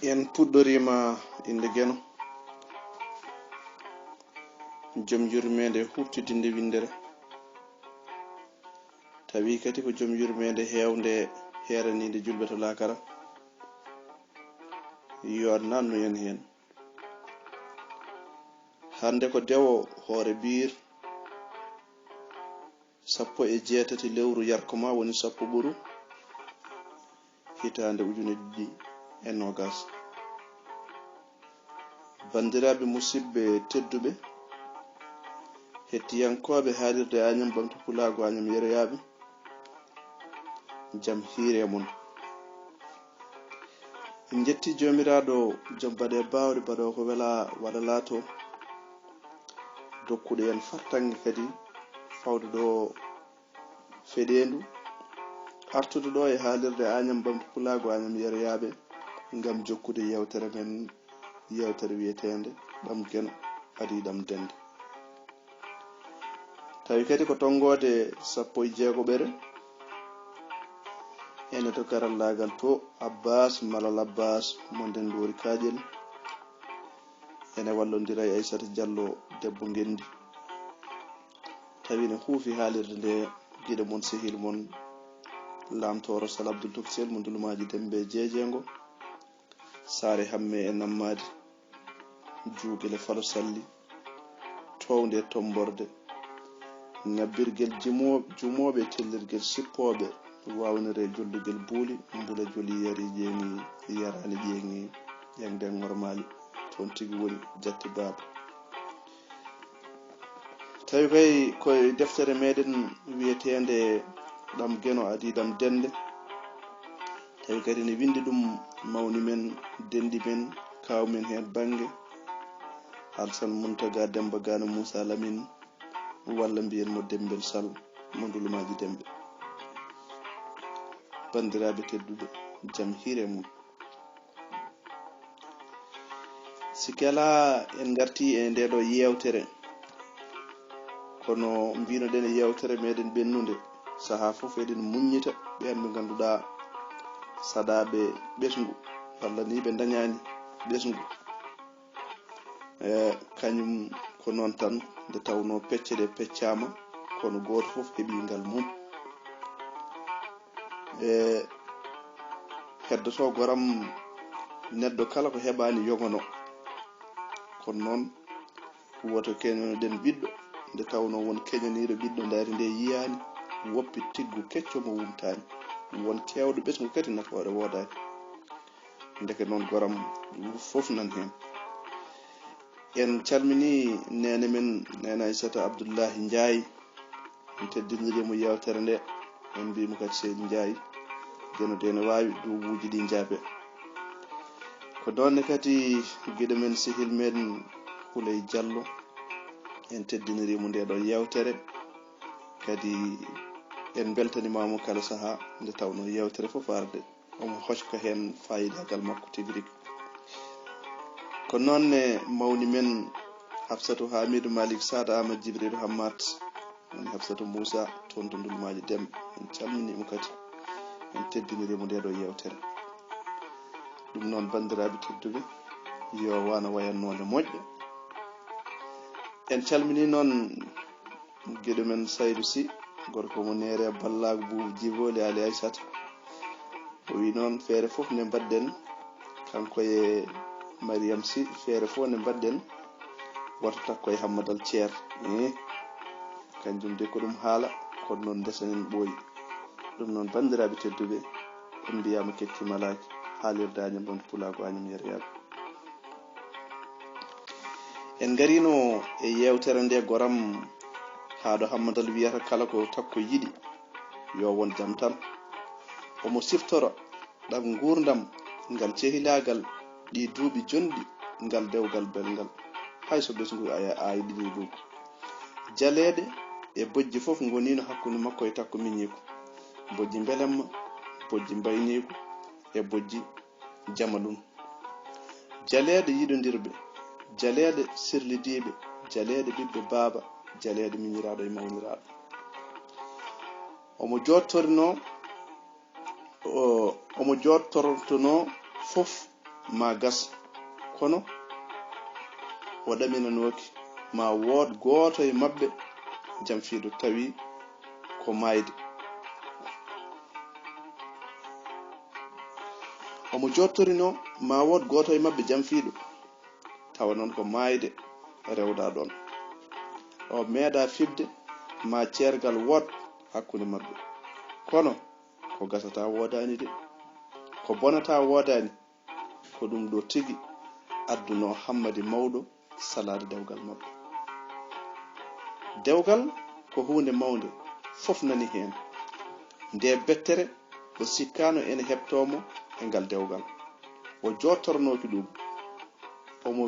En puɗɗorima inde Geno joom yurmede huɓtidinde windere tawi kadi ko joom yurmede hewnde heranide julɓe to lakara yo nannu en hen. Hande ko dewo hoore biir 18 lewru yarkoma woni 10 ɓuru hitande 2020. Bandiraɓe musidɓe tedduɓe hettiyankoɓe haalirde Agnam Ɓamta Pulago Agnam yeroyaɓe jaam hiire mon. En jetti jomiraɗo joom baɗe bawɗe baɗo ko wela waɗa laato dokkuɗo en fattange kadi fawde ɗo feɗendu artude ɗo e haalirde Agnam Ɓamta Pulago Agnam yeroyaɓe ngam jokkude yewtere men, yewtere wiyetende ɗam Geno adi ɗam Dende. Tawi kadi ko tongode 16 ene to karallagal to Abbas Malal Abbas mo nden Dori Kajel ene wallodira e Aissata Diallo debbo Ngendi. Tawi ne huufi haalirde nde giɗo mon sehil mon lamtoro Sal Abdoul Toksel mo Ndulumaji Dembe Jeejengo Saare Hamme e Nammadi Juugele Falo Salli Towde Tomborde Nabbirgel jumoɓe tellirgel sippoɓe wawnire jollugel buuli mbula joli yari jeeni yarani jeeni yangden ngormali toon tigi woni jatti baba. Tawi kay koye deftere meɗen wiyetende ɗam Geno adi ɗam Dende tawi kadi ne windi ɗum mawni men dendi men kawmen hen bange Alsan Muntaga Demba Gano Moussa Lamine walla mbiyen mo Dembel Sall mo Ndulumaji Dembe. Bandiraɓe tedduɓe jaam hiire mum. Sikela en garti e ndeɗo yewtere kono mbinoɗen e yewtere meɗen ɓennude saaha foof eɗen muññita ɓen ɓe ganduɗa saɗaɓe ɓesgu walla ni ɓe dañani ɓesgu kañum ko noon tan nde tawno pecce ɗe peccama kono goto foof heeɓi ngal mum. Heddoto goram neɗɗo kala ko heɓani yogono kono noon woto keñoɗen ɓiɗɗo nde tawno won keñaniɗo ɓiɗɗo daari nde yiyani woppi tiggu kecco mo wumtani won kewɗo ɓesgu kadi nafoore wodani ndeke noon goram foof nan hen. En calmini nene men nena Aissata Abdoullahi Ndiaye en teddinirimo yewtere nde en mbimo kadi Seydi Ndiaye Geno de ne wawi duuɓuji ɗi jaabe ko ɗonne kadi guiɗo men sehil men Houleye Diallo en teddinirimo ndeɗo yewtere kadi en beltanimamo kala saaha nde tawno yewtere foof arde omo hoska hen fayidagal makko tigui rigui. Ko noonne mawni men Hafsatou Hamidou Malick Sada Amadou Djibril Hammat woni Hafsatou Moussa toon to Ndulumaji Dembe en calminimo kadi en teddinirimo ndeɗo yewtere. Ɗum noon bandiraɓe tedduɓe yo wana wayannode moƴƴo. En calmini noon guiɗo men Saydou Sy gorko mo nere ballago Boubou Djivoli Ali Aissata o wi noon feere foof nde mbadden kanko e Mariam Sy feere foof nde mbadden woto takko e Hammadal Thier kanjum de ko ɗum haala kono noon desanen ɓooyi. Ɗum noon bandiraɓe tedduɓe on mbiyama kettimalaki haalirde Agnam Ɓamta Pulago Agnam yeroyaɓe. En garino e yewtere nde goram haɗo Hammadal wiyata kala ko takko yiɗi yo won jaam tan omo siftoro ɗam gurdam ngal cehilagal ɗi duuɓi jonɗi ngal dewgal belgal hayso ɓesgu ayi ɗiɗi ɗum jaleɗe e bojji foof gonino hakkude makko e takko miñiko bojji belemma bojji mbayniku e bojji jamalun jaleɗe yiɗodirɓe jaleɗe sirlidiɓe jaleɗe ɓiɓɓe baaba jaleɗe miñiraɗo e mawniraɗo omo jottortono fof ma gas kono o ɗaminanoki ma wood gooto e maɓɓe Jamfiiɗo tawi ko mayde. Omo jottorino ma wood gooto e maɓɓe Jamfiiɗo tawa noon ko mayde rewda ɗon. O meeɗa fibde ma ceergal wood hakkunde maɓɓe kono ko gasata woodani de, ko bonata woodani, ko ɗum ɗo tigi adduno hammadi mawɗo salade dewgal maɓɓe. Dewgal ko hunde mawde, fof nani hen. Nde bettere o sikkano ene heɓtomo e ngal dewgal. O jottornoki ɗum, omo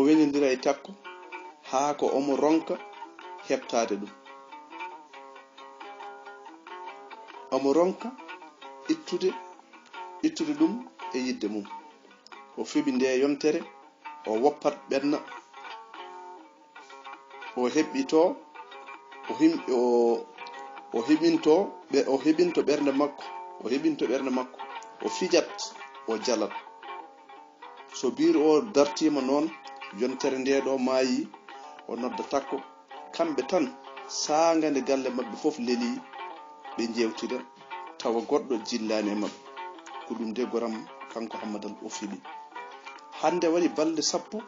weñodira e takko haa ko omo ronka heɓtade ɗum. Omo ronka ittude ɗum e yidde mum. O fiɓi nde yontere, o woppat ɓenna, o heɓɓito, o heɓinto ɓernde makko, o fijat, o jalat. So biiru o dartima noon, yontere nde ɗo maayi, o nodda takko, kamɓe tan saangande galle maɓɓe fof leli, ɓe jewtida tawa goɗɗo jillani e maɓɓe. Ko ɗum de goram kanko Hammadal o fiɓi. Hande waɗi balɗe 11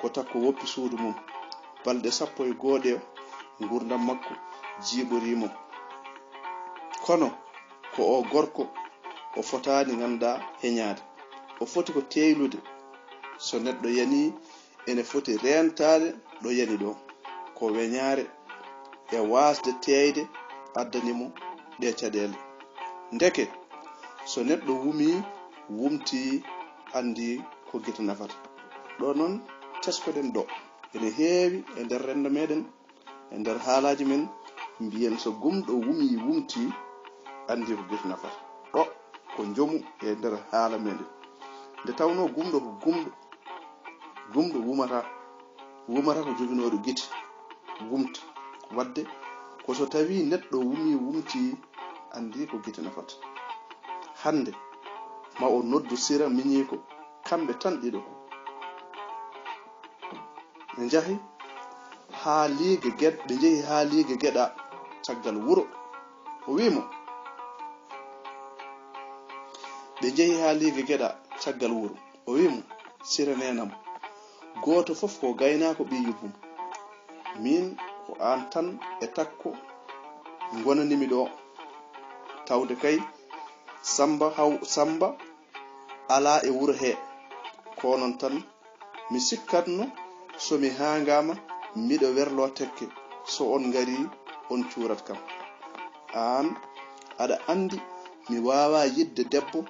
ko takko woppi suudu mum. Balɗe 11 ɗe gurdam makko jiiɓorimo. Kono ko o gorko o fotani ganda heñade, o foti ko teylude. So neɗɗo yani ene foti rentade ɗo yani ɗo, ko weñare e wasde teyde addanimo ɗe caɗele. Ndeke so neɗɗo wumti andi ko gite nafata. Ɗo noon teskoɗen ɗo ene heewi e nder rendo meɗen, e nder haalaji men, mbiyen so gumɗo wumti andi ko gite nafata. Ɗo ko jomu e nder haala meɗen. Nde tawno gumɗo ko gumɗo wumata ko joginoɗo gite wumta. Wadde ko so tawi neɗɗo wumti andi ko gite nafata. Hande ma o noddu sira miñiko, kamɓe tan ɗiɗo ɓe jehi ha liige geɗa caggal wuro. O wimo ɓe jehi ha liige geɗa caggal wuro. O wimo sira nenam, goto fof ko gaynako ɓi yubbum, min ko an tan e takko gonanimi ɗo, tawde kay Samba ala e wuro he. Ko non tan mi sikkatno somi hangama miɗo werlo tekke, so on ngari on cuurat kam. An aɗa andi mi wawa yidde debbo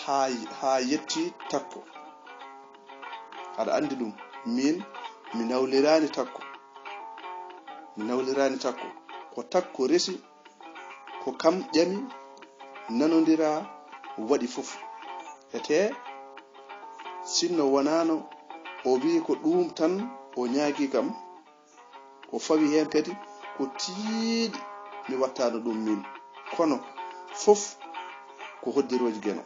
ha yetti takko. Aɗa andi ɗum, min mi nawlirani takko. Ko takko resi, ko kam ƴami nanodira waɗi fof. Ete sinno wonano o wi ko ɗum tan o ñaagi kam, o fawi hen kadi ko tiiɗi mi wattano ɗum min. Kono fof ko hoddiroji geno.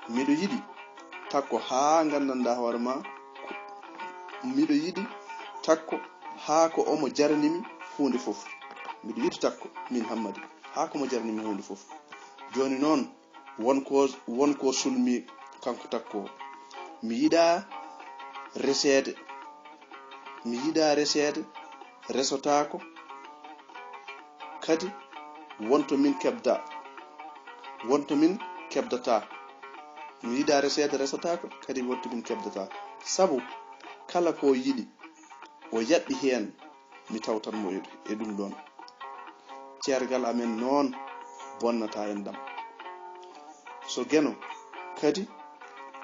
Miɗo yiɗi takko ha gandanda hoore ma, miɗo yiɗi takko ha ko omo jarnimi hunde fof. Miɗo yiɗi takko min Hammadi ha ko mo jarnimi hunde fof. Joni noon wonko sulmi kanko takko. Mi yiɗa resede resotako kadi wonto min kebdata. Mi yiɗa resede resotako kadi wonto min kebdata. Sabu kala ko yiɗi o yaɓɓi hen, mi tawtanmo e ɗum ɗon. Ceergal amen noon bonnata en ɗam. So geno kadi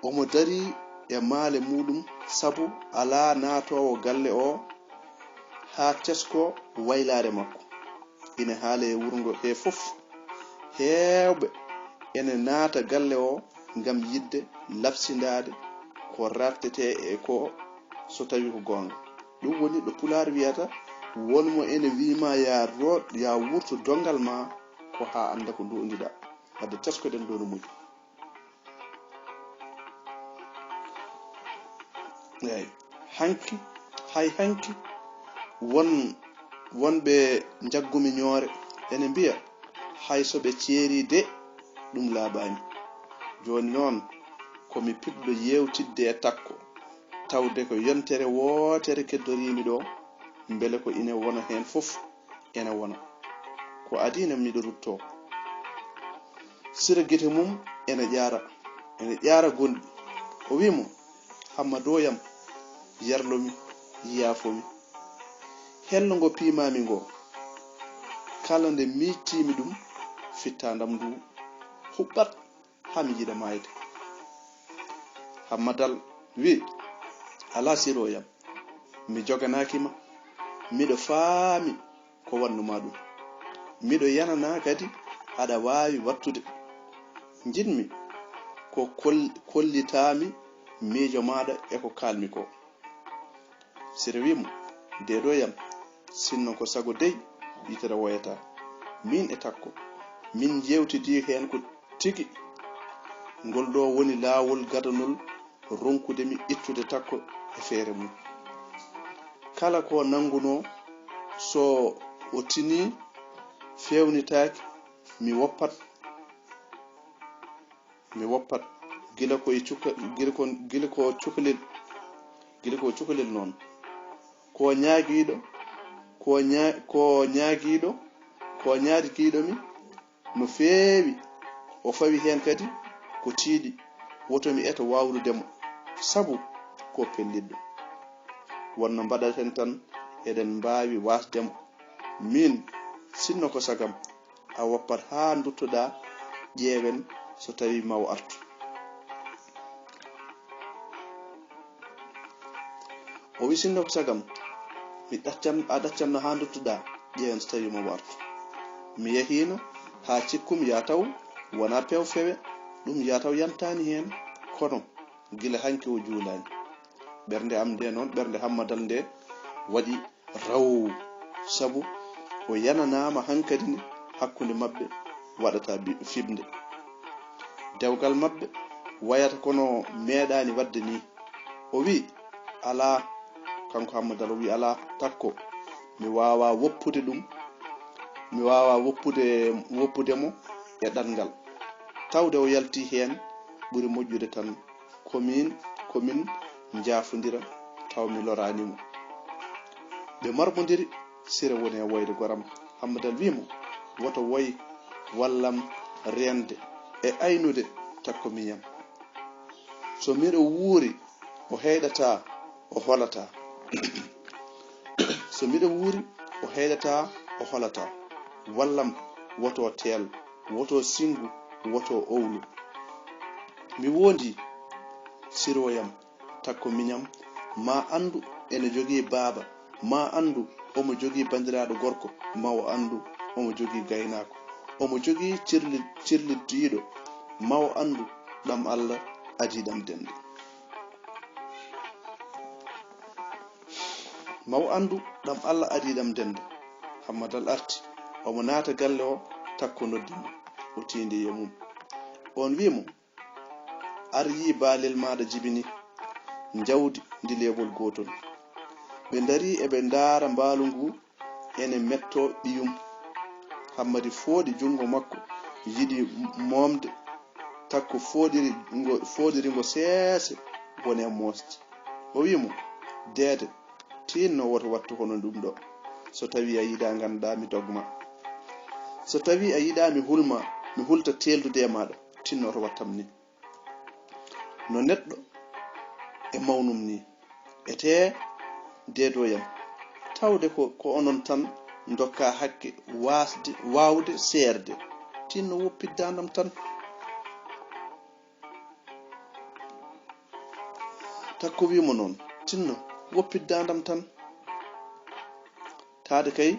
omo dari e maale muɗum, sabu ala naatowo galle o ha tesko waylare makko. Ina haala e wuro ngo he fof, heewɓe ene naata galle o ngam yidde labsindade ko rattete e ko so tawi ko gonga. Ɗum woni ɗo Pulaar wiyata, wonmo ene wima ya wurto dongal ma ko ha anda ko dondiɗa. wadde teskoɗen ɗo no muƴi. eyi hanki wonɓe jaggumi ñoore ene mbiya hay so ɓe ceeri de ɗum laaɓani. joni noon komi piɗɗo yewtidde e takko tawde ko yontere wootere keddorimi ɗo, beele ko ina wona hen fof ene wona ko adina miɗo rutto. sira guite mum ene ƴaara gonɗi. o wimo hamma doyam yarlomi yaafomi, hello ngo piimami ngo kala nde mittimi ɗum fittandam ndu huɓɓat hami yiɗa mayde. hammadal wi ala siroyam, mi joganakima, miɗo faami ko wannuma ɗum, miɗo yanana kadi aɗa wawi wattude. jinmi ko kollitami miijo maɗa e ko kalmi ko. sira wimo deɗo yam sinno ko sago dey yitere woyata. min e takko min jewtidi hen ko tigi ngol ɗo woni laawol gadanol ronkudemi ittude takko e feere mum. kala ko nanguno so o tini fewnitaaki mi woppat gila ko cukalel noon. ko ñaagiiɗomi no feewi o fawi hen kadi ko tiiɗi wotomi eto wawrudemo sabu ko pelliɗɗo. wonno mbaɗaten tan eɗen mbawi wasdemo. min sinno ko sagam a woppat ha duttoɗa ƴeewen so tawi maw artu. o wi sinno ko sagam a ɗaccamno ha duttoɗa ƴeewen so tawi maw artu. mi yahino ha cikkum ya taw wona pew fewe ɗum ya taw yantani hen, kono gila hanki o juulani. ɓernde am nde noon, ɓernde hammadal nde waɗi raw, sabu o yananama hankadi ni hakkude mabɓe waɗata fibde. dewgal mabɓe wayata kono meeɗani wadde ni. o wi ala, kanko hammadal o wi ala takko mi wawa woppude ɗum, mi wawa woppudemo e ɗanngal. tawde o yalti hen ɓuri moƴƴude tan komin jaafodira taw mi loranimo. ɓe marmodiri sira woni e woyde goram. hammadal wimo woto woy wallam rende e aynude takko miyam. so miɗo wuuri o heydata o holata so miɗo wuuri o heydata o holata. wallam woto teel, woto singu, woto owlu. mi wondi siroyam takko miñam, ma andu ene jogii baaba, ma andu omo jogii bandiraɗo gorko, ma o andu omo jogii gaynako, omo jogii cirliddiɗo, ma o andu ɗam Allah adiɗam dende. ma o andu ɗam Allah adiɗam dende. hammadal arti omo naata galle o takko noddimo o tindi e mum. on wimo ar yi baalel maɗa jibini jawdi ndi lebol gotol. ɓe dari eɓe ndaara mbaalu ngu ene metto ɓiyum. hammadi fooɗi jungo makko yiɗi momde takko foodiri ngo seese woni e mosde. o wimo deede tinno woto wattu hono ɗum ɗo. so tawi a yiɗa ganduɗa mi dogma, so tawi a yiɗa mi hulta teldude e maɗa, tinno to wattam ni. no neɗɗo e mawnum ni ete deedoyam tawde ko onon tan dokka hakke wawde seerde, tinno woppiddandam tan. takko wimo noon, tinno woppiddandam tan. taade kay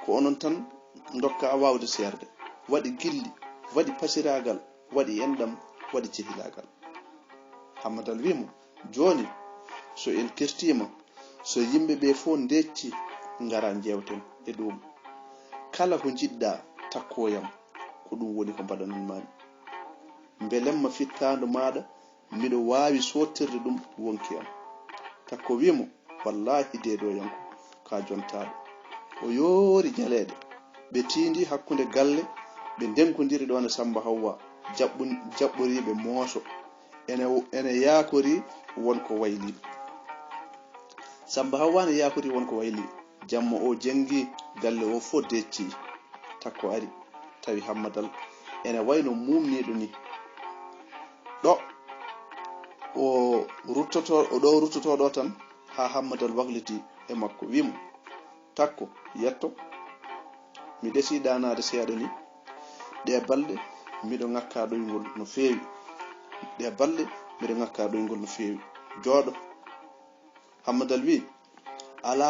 ko onon tan dokka wawde seerde, waɗi gilli, waɗi pasiragal, waɗi endam, waɗi cehilagal. hammadal wimo joni so en kertima, so yimɓe ɓe fof ndecci ngara jewten e ɗum. kala ko jiɗɗa takkoyam, ko ɗum woni ko mbaɗanan mami belemma fittando maɗa miɗo wawi sottirde ɗum wonki am takko wimo wallahi deedo yanko ka jontaɗo o yoori ñaleɗe ɓe tindi hakkunde galle ɓe ndenkodiri ɗon e Samba Hawwa jaɓɓoriɓe mooso ene yakori wonko wayliɓe Samba Hawwa ne yakori wonko wayliɓe jamma o jengi galle o fof decci takko ari tawi Hammadal ene wayno mumniɗo ni ɗo o ruttoto ɗo tan ha Hammadal wakliti e makko wimo takko yetto mi desi danade seeɗa ni ɗe balɗe miɗo ngakka ɗoygol no feewi jooɗo Hammadal wi ala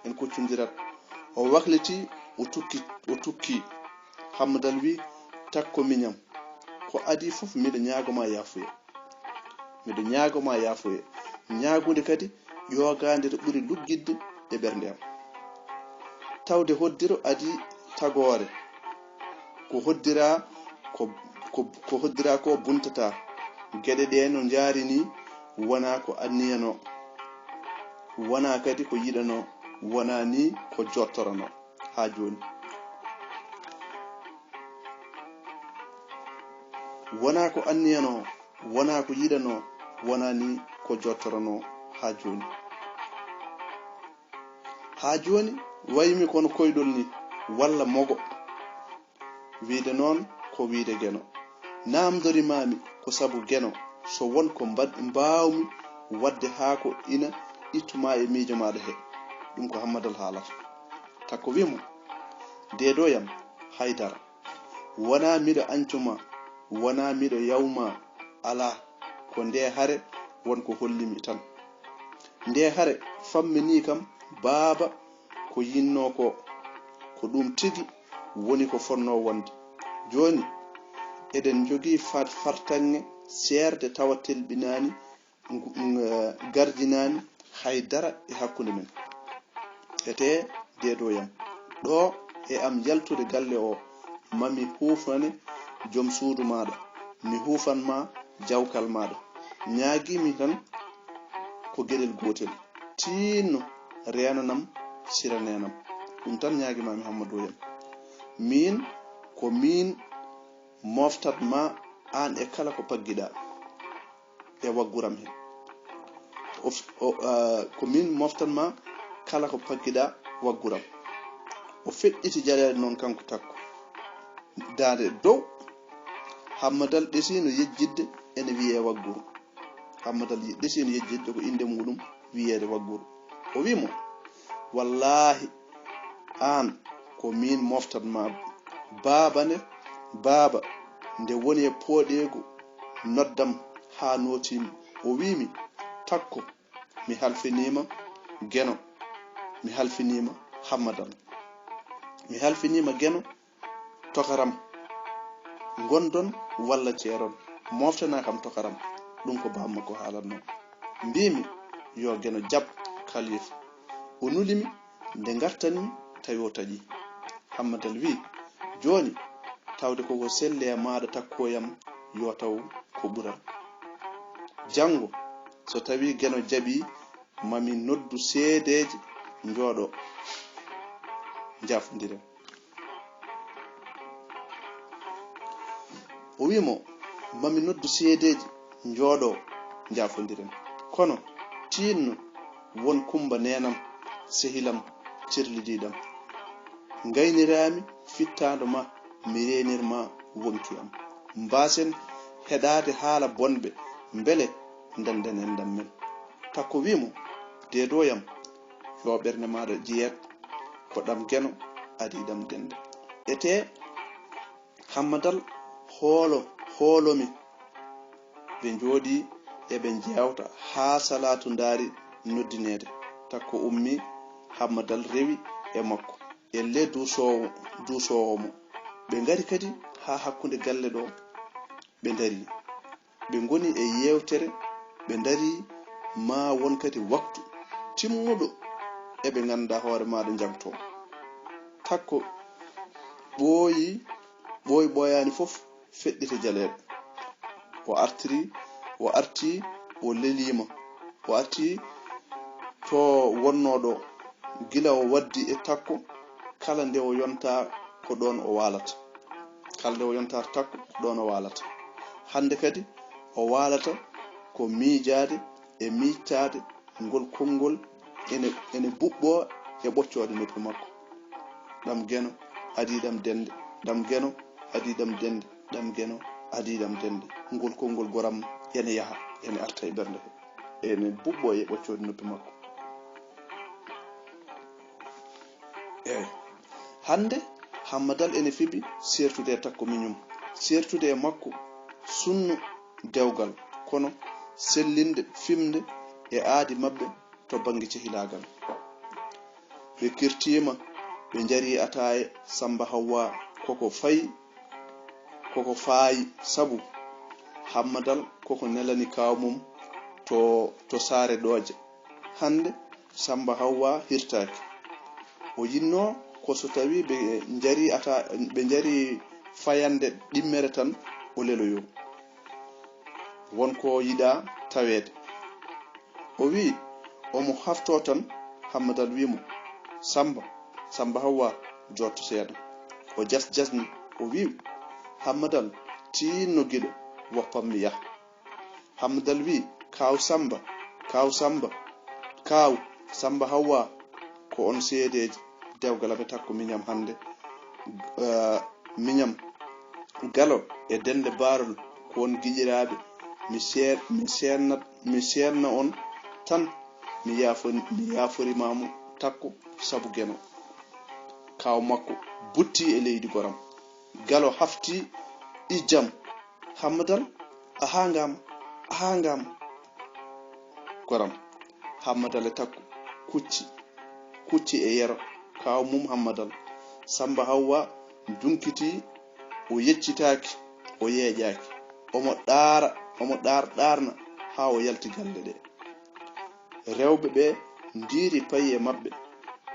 en kuccodirat o wakliti o tukki Hammadal wi takko miñam ko adi fof miɗo ñaagoma yafuye ñaagude kadi yogande to ɓuri luggidde e ɓernde am tawde hoddiro adi tagore ko hoddira ko buntata geɗe ɗe no jaari ni wona ko anniyano wona kadi ko yiɗano wona ni ko jottorano ha joni wona ko anniyano wona ko yiɗano wona ni ko jottorano ha joni waymi kono koydol ni walla mogo wiide noon ko wiide geno namdori mami ko sabu geno so won ko mbawmi wadde ha ko ina ittuma e miijo maɗa he ɗum ko Hammadal haalata takko wimo deedoyam haydara wona miɗo ancuma wona miɗo yawma ala ko nde hare wonko hollimi tan nde hare fammini kam baaba ko yinno ko ɗum tigi woni ko fonno wonde joni eɗen jogii fartange seerde tawa telɓinani garjinani haydara e hakkunde men ete deedoyam ɗo e am yaltude galle o mami hufane joom suudu maɗa mi hufanma jawkal maɗa ñaagimi tan ko gueɗel gotel tinno renanam siranenam ɗum tan ñaagimami Hammadou yam min ko min moftatma an e kala ko paggiɗa e wagguram hen ko min moftatma kala ko paggiɗa wagguram o feƴƴiti jaleɗe noon kanko takko dande dow Hammadal ɗesino yejjidde ene wiye wagguru Hammadal ɗesino yejjidde ko inde muɗum wiyede wagguru o wimo wallahi an ko min moftatma baaba nde woni e pooɗego noddam ha notimi o wimi takko mi halfinima geno mi halfinima Hammadal mi halfinima geno tokaram gondon walla ceeron moftana kam tokaram ɗum ko bamma ko haalatno mbimi yo geno jab khalifa o nulimi nde gartanmi tawi o taƴi Hammadal wi joni tawde koko selle maɗa takkoyam yo taw ko ɓural jango so tawi geno jaɓi mami noddu seedeje jooɗo jafodiren o wimo mami noddu seedeje jooɗo jafodiren kono tinno won kumba nenam sehilam cirlidiɗam gaynirami fittado ma mi renirma wonki am mbasen heɗade haala bonɓe beele denden en dam men takko wimo deedoyam yo ɓernde maɗa jeyet ko ɗam geno adi ɗam dende ete Hammadal hoolomi ɓe jooɗi eɓe jewta ha salatu daari noddinede takko ummi Hammadal rewi e makko elle duusowo mo ɓe ngari kadi ha hakkunde galle ɗo ɓe dari ɓe goni e yewtere ɓe dari ma won kadi waktu timmuɗo eɓe ganda hoore maɗa jangto takko ɓoyani fof feɗɗita jaleɗe o arti o lelima o arti to wonnoɗo gila o waddi e takko kala nde o yonta ko ɗon o walata hande kadi o walata ko miijade e miccade ngol konngol ene buɓɓo e ɓoccode noppi makko ɗam geno adidam dende ɗam geno adidam dende ɗam geno adidam dende ngol konngol goram ene yaha ene arta e ɓernde ene buɓɓo e ɓoccode noppi makko. Hande Hammadal ene fiɓi sertude e takko miñum sertude e makko sunnu dewgal kono sellinde fimde e aadi mabɓe to bangi cehilagal ɓe kirtima ɓe jari ataye Samba Hawwa koko faayi sabu Hammadal koko nelani kawmum to saare ɗoje. Hande Samba Hawwa hirtaki o yinno ko so tawi ɓe jari fayande ɗimmere tan o leloyo wonko yiɗa tawede o wi omo hafto tan Hammadal wimo Samba Hawwa jotto seeɗa o jasni o wi Hammadal tinno giɗo woppammi yaha. Hammadal wi kaw Samba Hawwa ko on seedeji dewgal aɓe takko miñam hande miñam galo e dende barol ko on giƴiraɓe mi serna on tan mi yaforimamu takko sabu geno kaw makko butti e leydi goram galo hafti ijam Hammadal a hangama goram Hammadal e takko kucci e yero kaw mum Hammadal Samba Hawwa dunkiti o yeccitaki o yeeƴaki omo ɗarna ha o yalti galle ɗe rewɓe ɓe ndiri paye mabɓe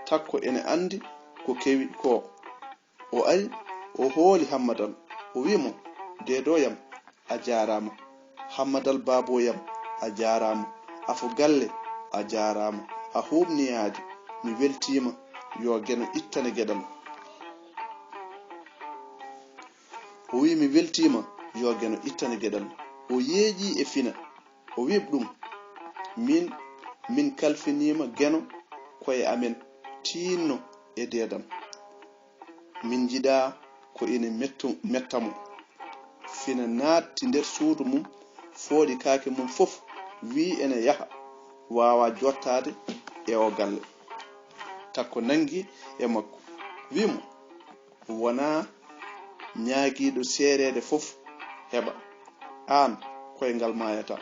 takko ene andi ko kewi ko o ari o hooli Hammadal o wimo dedoyam a jarama Hammadal baboyam a jarama afo galle a jarama a humniyadi mi weltima yo geno ittane gueɗal o wi mi weltima yo geno ittane gueɗal o yeeƴi e fina o wi ɗum min kalfinima geno koye amen tinno e dedam min jiɗa ko ene mettamo fina naatti nder suudu mum fooɗi kaake mum fof wi ene yaha wawa jottade e o galle takko nangi e makko wimo wona ñaagiɗo seerede fof heɓa an koye ngal mayata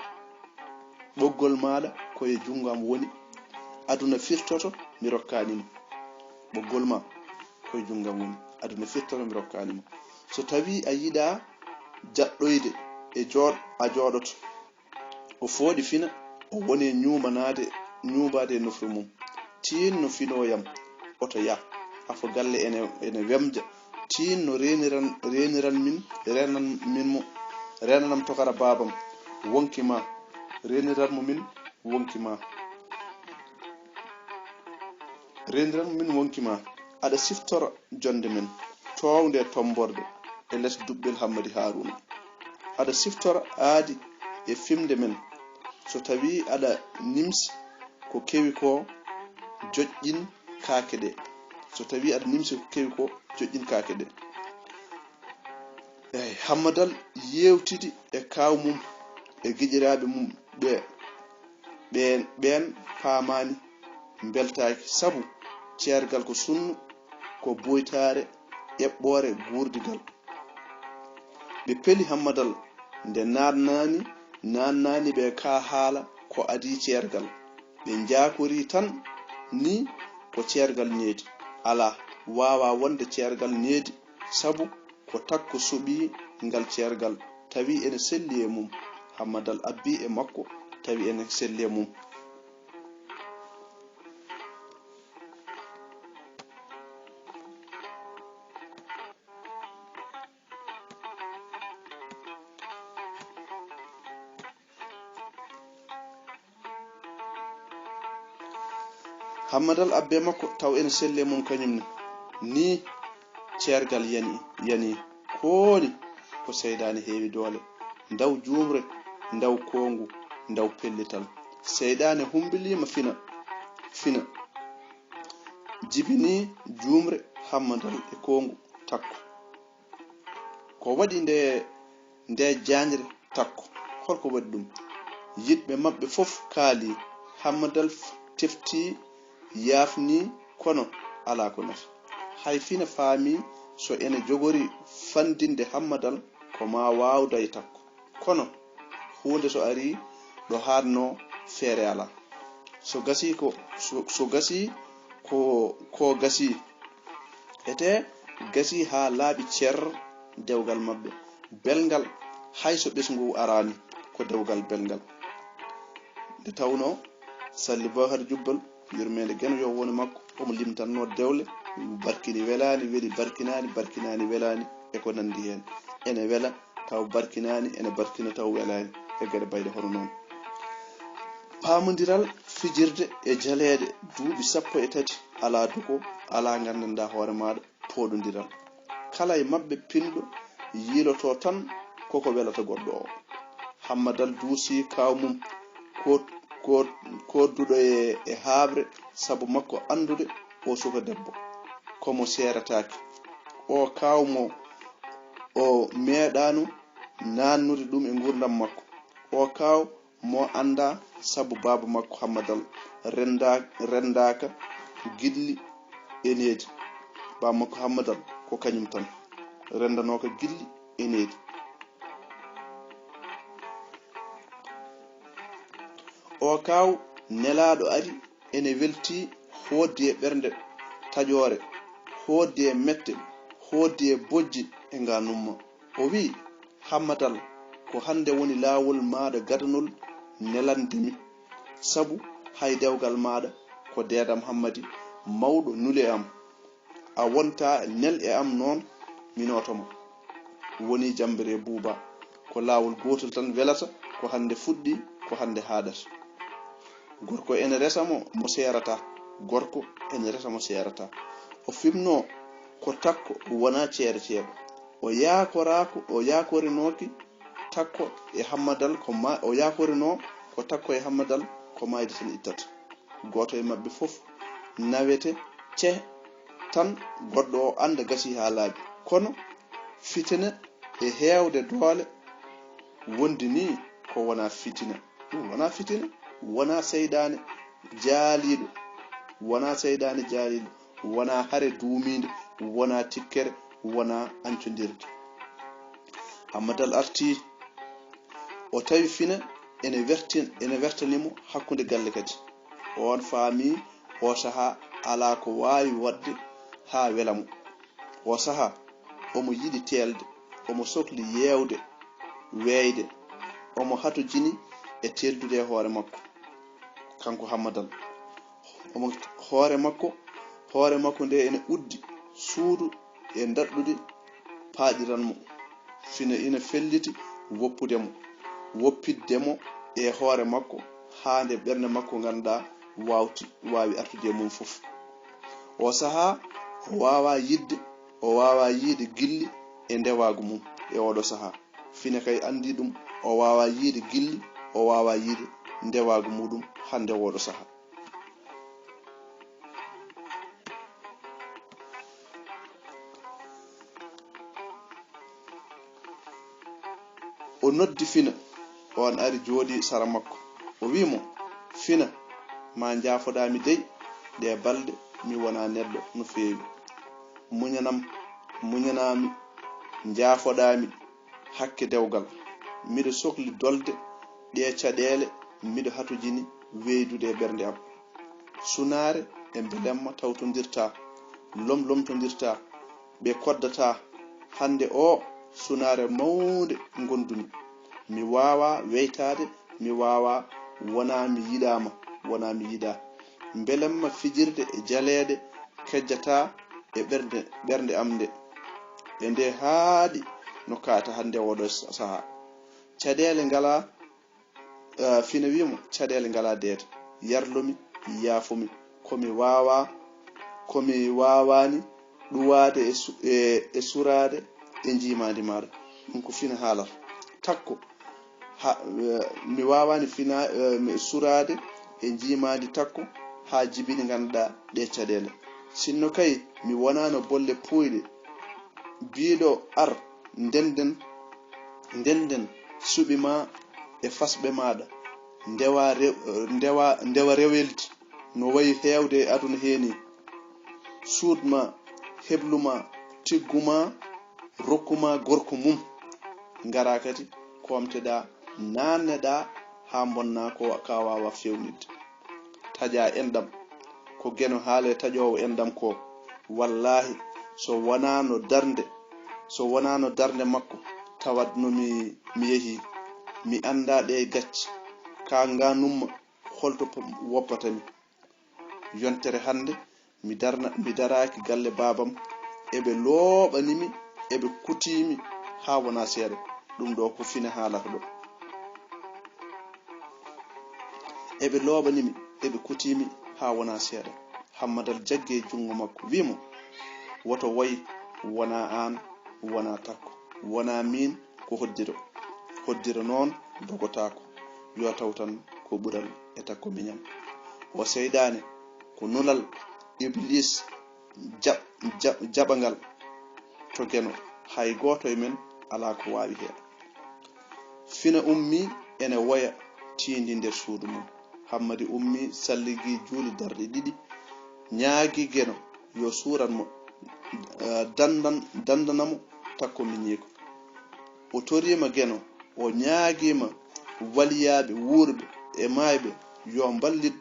ɓoggol maɗa koye jungam woni aduna firtoto mi rokkanima ɓoggol ma koye jungam woni aduna firtoto mi rokkanima so tawi a yiɗa jaɗɗoyde a jooɗoto o fooɗi fina o woni ñuubade e nofru mum tinno finoyam oto yah afo galle ene wemja tinno renanam tokara babam wonkima reniranmo min wonkima aɗa siftora jonde men towde tomborde e less duɓɓel Hammadi Haruna aɗa siftora aadi e fimde men so tawi aɗa nimsi ko kewi ko joƴƴin kaake ɗe Hammadal yewtidi e kawmum e giƴiraɓe mum ɓen paamani beltaki sabu ceergal ko sunnu ko boytare eɓɓore gurdigal ɓe peli Hammadal nde nannani ɓe ka haala ko adi ceergal ɓe jakori tan ni ko ceergal needi ala wawa wonde ceergal needi sabu ko takko suɓi ngal ceergal tawi ene selli e mum Hammadal abbi e makko tawi ene selli e mum hammadal abbe makko taw en selle mum kanyum ni cergal yani kooni ko seydani heewi doole ndaw jumre ndaw kongu ndaw pellital seydani humbilima fina jibini jumre hammadal e kongu takko ko wadi nde janjre takko holko wadi dum yidbe mabbe fof kaali hammadal tefti yafni kono ala ko nafi hay fina faami so ene jogori fandinde hammadal ko ma wawda e takko kono hunde so ari do harno feere ala so gasi ko gasi ete gasi ha laabi cer dewgal mabbe belgal hayso besngu arani ko dewgal belgal de tawno salli ba har jubbal yurmede gen yo woni makko omo limtanno dewle barkini welani weli barkinani welani e ko nandi hen ene wela taw barkinani ene barkina taw welani e gade bayde hono non pamondiral fijirde e jaleede duubi 13 ala duko ala ngandanda hoore maada podondiral kala e mabbe pindo yiloto tan koko welata goddo o hammadal duusi kawmum ko dudo e habre sabu makko andude o suka debbo komo serataki o kawmo o meedanu nanude dum e gurdam makko o kaw mo anda sabu baba makko hammadal rendaka gilli eneedi baba makko hammadal ko kanyum tan rendanoka gilli eneedi o kaw nelaado ari ene welti hoddi e bernde tajore hoddi e mette hoddi e bojji e nganumma o wi hammadal ko hande woni laawol maada gadanol nelandimi sabu hay dewgal maada ko dedam hammadi mawdo nule am a wonta nel e am non minotomo woni jambere buuba ko laawol gotol tan welata ko hande fuddi ko hande haadata gorko ene resamo mo serata gorko ene resamo serata o fimno ko takko wona ceere ceeba o yakorinoki takko e hammadal ko ma o yakorino ko takko e hammadal ko mayde tan ittata goto e mabbe fof nawete ce tan goddo o anda gasi ha laabi kono fitina e heewde doole wondini ko wona fitina wona seydane jaalido wona hare duuminde wona tikkere wona ancondirde hammadal arti o tawi fina ene wertanimo hakkunde galle kadi on faami o saha ala ko waawi wadde ha welamo o saha omo yidi telde omo sohli yewde weyde omo hatojini e teldude hoore makko kanko hammadal omo hoore makko nde ene uddi suudu e daddude paajiranmo fina ina felliti woppiddemo e hoore makko haande bernde makko ganda waawi artude mum fof o saha o wawa yide gilli e ndewagu mum e odo saha fina kay andi dum o wawa yide gilli o wawa yide ndewagu mudum hande odo saha o noddi fina on ari jodi sara makko o wimo fina ma jaafodami dey de balde mi wona neddo no feewi muñanami jaafodami hakke dewgal mido sohli dolde de cadeele mido hatujini weydude bernde am sunare e belemma tawtondirta lomtondirta be koddata hande o sunare mawde gondumi mi wawa weytade mi wawa wona mi yida belemma fijirde e jaleede kejjata e bernde amde e nde haadi no kaata hande wodo saha cadeele ngala fina wimo cadeele ngala deeta yarlomi yaafumi komi wawani ɗuwade e surade e jimadi maɗa. ɗum ko fina haalata. takko mi wawani fina surade e jimadi takko ha jibini ganduɗa ɗe caɗele. sinno kay mi wonano bolle puyɗe biɗo ar ndenden suɓi ma e fasɓe maɗa ndewa reweldi no wayi hewde e aduna heni. suudma, hebluma, tigguma, rokkuma gorko mum. ngara kadi komteɗa nanneɗa ha bonna ko ka wawa fewnidde. taƴa endam ko geno haale taƴowo endam ko. wallahi so wonano darde makko tawat no mi yehi mi anda ɗe gacci ka ganumma holto woppatami. yontere hande mi daraki galle babam eɓe looɓanimi eɓe kutimi ha wona seeɗa. ɗum ɗo ko fina haalata ɗo. eɓe looɓanimi eɓe kutimi ha wona seeɗa. Hammadal jagge jungo makko wimo woto wayi wona an wona takko wona min ko hoddira noon dogotako. yo taw tan ko ɓural e takko miñam. o seydane ko nulal iblis jaɓangal to geno hay goto e men ala ko wawi hen. fina ummi ene woya tindi nder suudu mum. Hammadi ummi salligi juuli darɗe ɗiɗi ñaagi geno yo suranmo dandanamo takko miñiko. o torima geno o ñaagima waliyaɓe wuurɓe e mayɓe yo ballit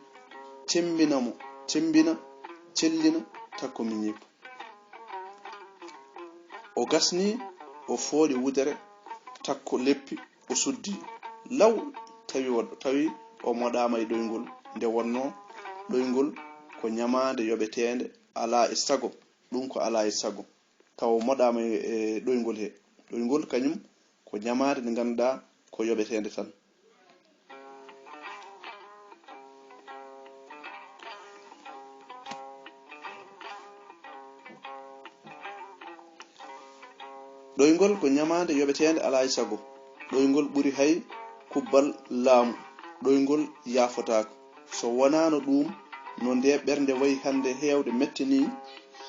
cellina takko miñiko. o gasni o fooɗi wudere takko leppi o suddi law tawi o moɗama e ɗoygol nde wonno ɗoygol ko ñamade yoɓetede ala e sago. ɗum ko ala e sago taw moɗama e ɗoygol he. ɗoygol kañum ko ñamade nde ganduɗa ko yoɓetede tan. ɗoygol ko ñamade yoɓetede ala e sago. ɗoygol ɓuri hay kubbal laamu. ɗoygol yafotako. so wonano ɗum no nde ɓernde wayi hande hewde mettini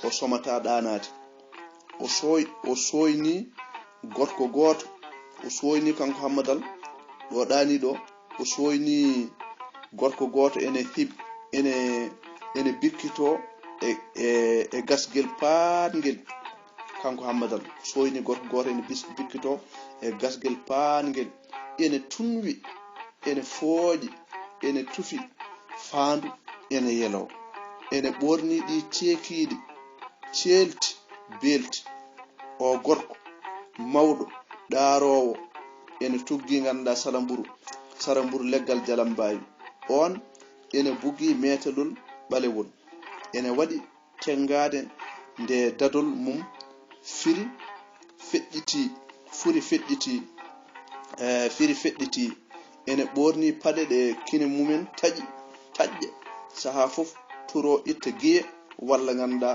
o somata ɗanade. o soyni gorko goto. o soyni kanko Hammadal ɗo ɗani ɗo. o soyni gorko goto ene bikkito e gasgel paatgel. kanko Hammadal soyni gorko goto ene bikkito e gasgel paatgel. ene tunwi ene fooƴi ene tufi faandu ene yelo. ene ɓorni ɗi ceekiɗi ceelti belti. o gorko mawɗo ɗaarowo ene tuggi ganduɗa saramburu leggal jalambayi. on ene bugi metelol ɓalewol. ene waɗi tengade nde dadol mum firi feɗɗiti. ene ɓorni paɗe ɗe kine mumen taƴƴe saha fof turo itta giye walla ganduɗa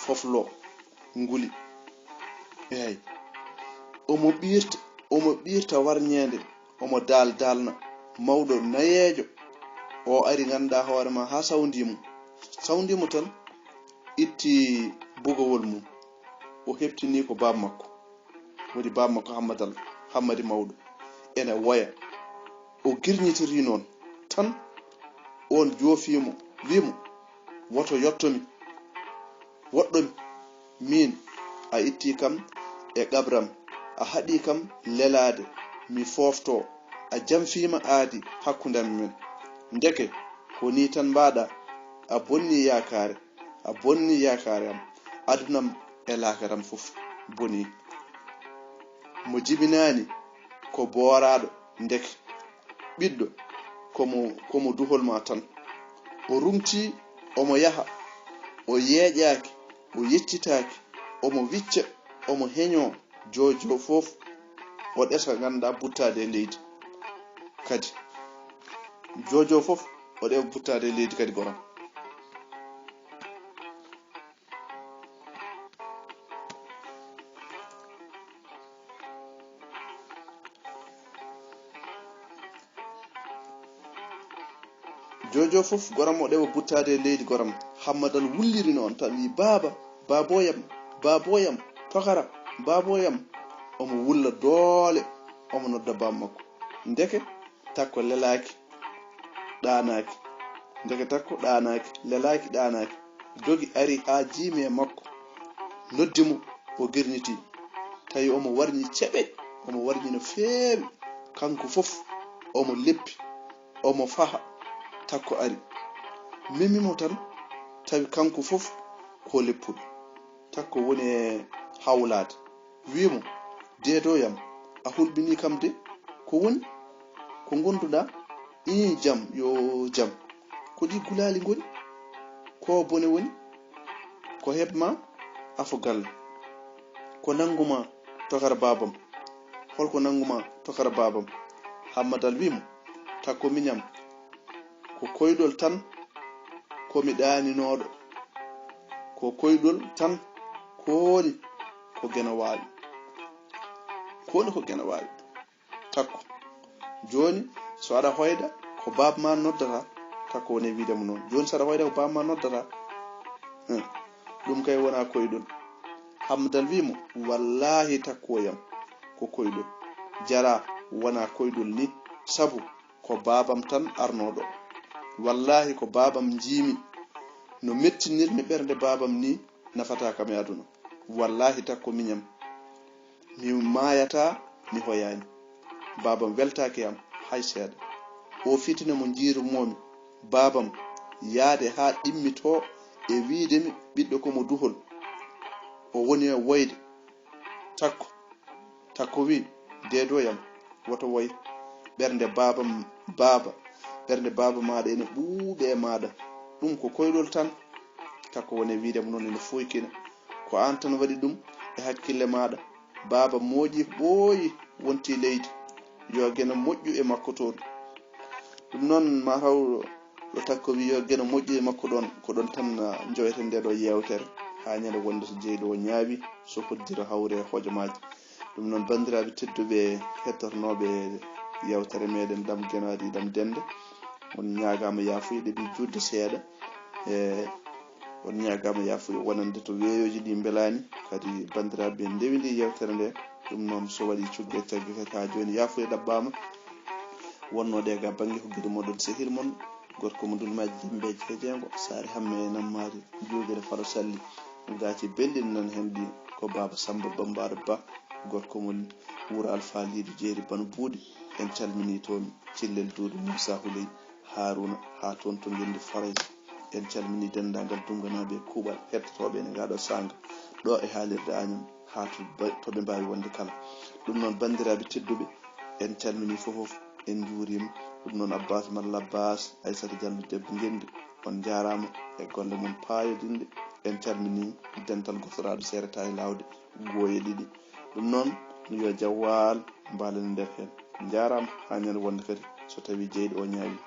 foflo nguli. eyyi omo ɓirta warñede omo dalna mawɗo nayejo. o ari ganduɗa hoorema ha sawdimo tan itti bugowol mum. o heɓtini ko baba makko woni baba makko Hammadi mawɗo. ene woya o girñitiri noon tan. on joofimo wimo woto yottomi woɗɗomi min a itti kam e qabram a haɗi kam lelade mi fofto a jamfima aadi hakkudam men. ndeke ko ni tan mbaɗa a bonni yakare am adunam e lakaram fof boni. mo jibinani ko booraɗo ndeke ɓiɗɗo komo duhol ma tan. o rumti omo yaha o yeeƴaki o yeccitaki omo wicca omo heño jojo fof o ɗesa ganduɗa buttade e leydi kadi. jojo fof o ɗewa buttade e leydi kadi goram. jojo fof goram o ɗewa buttade leydi goram hammadal wulliri noon tan wi baba baboyam tokara baboyam omo wulla doole omo nodda bam makko ndeke takko lelaki ɗanaki ndeke takko ɗanaki lelaki ɗanaki dogi ari ha jiimi e makko noddimo o girniti tawi omo warñi ceɓe omo warñi no feewi kanko fof omo leppi omo faha takko ari memimo tan tawi kanko fof ko leppuɗo takko woni e hawlade wimo deedoyam a hulɓini kam de ko woni ko gonduɗa jam yo jam ko ɗi gulali goni ko bone woni ko heɓma afo galle ko nanguma tokara babam holko nanguma tokara babam hammadal wimo takko miñam ko koydol tan komi ɗaninoɗo ko koydol tan koni ko gena wawi takko joni so aɗa hoyda ko babma noddata takko woni widemo noon joni so aɗa hoyda ko babma noddata ɗum kay wona koydol hamdal wimo wallahi takkoyam ko koydol jara wona koydol ni sabu ko babam tan arnoɗo wallahi ko babam jiimi no mettinirmi ɓernde babam ni nafata kam e aduna wallahi takko miñam mi mayata mi hoyani babam weltake am hay seeɗa o fitina mo jiirumomi babam yaade ha ɗimmito e wiidemi ɓiɗɗo komo duhol o woni e woyde takko wi deedoyam woto woy ɓernde ɓernde baba maɗa ene ɓuuɓe e maɗa ɗum ko koydol tan takko woni wiidemo noon ene foykina ko an tan waɗi ɗum e hakkille maɗa baba mooƴi ɓooyi wonti leydi yo gena moƴƴu e makko toon ɗum noon ma taw ɗo takko wi yo gena moƴƴu e makko ɗon ko ɗon tan jowete nde ɗo yewtere ha ñande wonde so jeyɗo o ñaawi so hoddira hawre e hojomaji ɗum noon bandiraɓe tedduɓe hettornoɓe yewtere meɗen ɗam genaɗi ɗam dende on ñagama yafude ɗi judde seeɗa on ñagama yafude wonande to weeyoji ɗi belani kadi bandiraɓe ndewidi yewtere nde ɗum noon so waɗi cugge tagge kadi ha joni yafude ɗabbama wonnode ga banggue ko gueɗe moɗon sehil mon gorko mo dulmaji jimbeji hejengo saare hamme nammari jogere faro salli gaati bellin nan henɗi ko baba Samba Bambara Ba gorko mo wuuro alfalidu jeeri bano buuɗi en calmini toon cillel duuɗi Moussa Houley Haruna ha toon to gendi Farayse en calmini dendagal dunganaɓe kuuɓal hettotoɓe ne gaɗo sanga ɗo e haalirde Agname ha to ɓe mbawi wonde kala ɗum noon bandiraɓe tedduɓe en calmini fofof en juurima ɗum noon Abbas Malla Abbas Aissata Diallo debbo gendi on jarama e golle mum payodinde en calmini dental goftoraɗo sereta e lawde gooye ɗiɗi ɗum noon yo jawwal mbalen nder hen jarama ha ñande wonde kadi so tawi jeyɗo o ñaawi